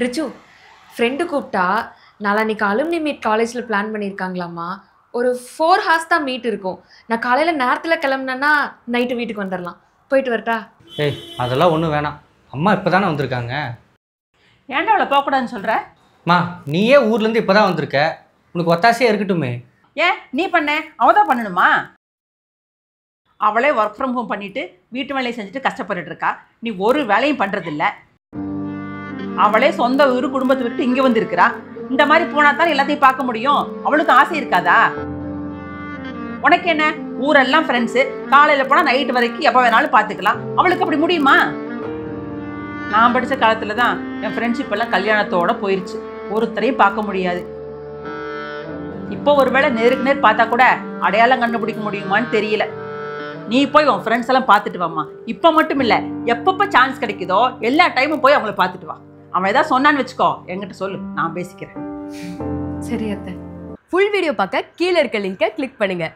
Rich friend கூப்பிட்டா நாளைக்கு alumni meet காலேஜில் பிளான் பண்ணியிருக்காங்களாம்மா. ஒரு 4 ஹார்ஸ் தான் மீட் இருக்கும். நான் காலையில் நேரத்தில் கிளம்புனேன்னா நைட்டு வீட்டுக்கு வந்துடலாம். போயிட்டு வரட்டா? ஏய் அதெல்லாம் ஒன்றும் வேணாம். அம்மா இப்போ தானே வந்திருக்காங்க. ஏன்டா அவளை போகக்கூடாதுன்னு சொல்கிற? மா நீயே ஊர்லேருந்து இப்போ தான் வந்திருக்க, உனக்கு ஒத்தாசையாக இருக்கட்டுமே. ஏன் நீ பண்ண? அவள் தான் பண்ணணுமா? அவளே ஒர்க் ஃப்ரம் ஹோம் பண்ணிட்டு வீட்டு வேலையை செஞ்சுட்டு கஷ்டப்பட்டுட்டு இருக்கா. நீ ஒரு வேலையும் பண்ணுறதில்ல. அவளே சொந்த ஊர் குடும்பத்தை விட்டு இங்கே வந்திருக்கிறா. இந்த மாதிரி போனா தான் எல்லாத்தையும் பார்க்க முடியும். அவளுக்கு ஆசை இருக்காதா? உனக்கு என்ன, ஊரெல்லாம் ஃப்ரெண்ட்ஸு, காலையில் போனால் நைட்டு வரைக்கும் எப்போ வேணாலும் பார்த்துக்கலாம். அவளுக்கு அப்படி முடியுமா? நான் படித்த காலத்தில் தான் என் ஃப்ரெண்ட்ஷிப் எல்லாம் கல்யாணத்தோட போயிடுச்சு. ஒருத்தரையும் பார்க்க முடியாது. இப்போ ஒருவேளை நேருக்கு நேர் பார்த்தா கூட அடையாளம் கண்டுபிடிக்க முடியுமான்னு தெரியல. நீ போய் உன் ஃப்ரெண்ட்ஸ் எல்லாம் பார்த்துட்டு வாம்மா. இப்போ மட்டும் இல்லை, எப்பப்போ சான்ஸ் கிடைக்குதோ எல்லா டைமும் போய் அவங்கள பார்த்துட்டு வா. அவன் ஏதாவது சொன்னான்னு வச்சுக்கோ, என்கிட்ட சொல்லு, நான் பேசிக்கிறேன். சரி அத்தை. ஃபுல் வீடியோ பார்க்க கீழே இருக்க லிங்கை கிளிக் பண்ணுங்க.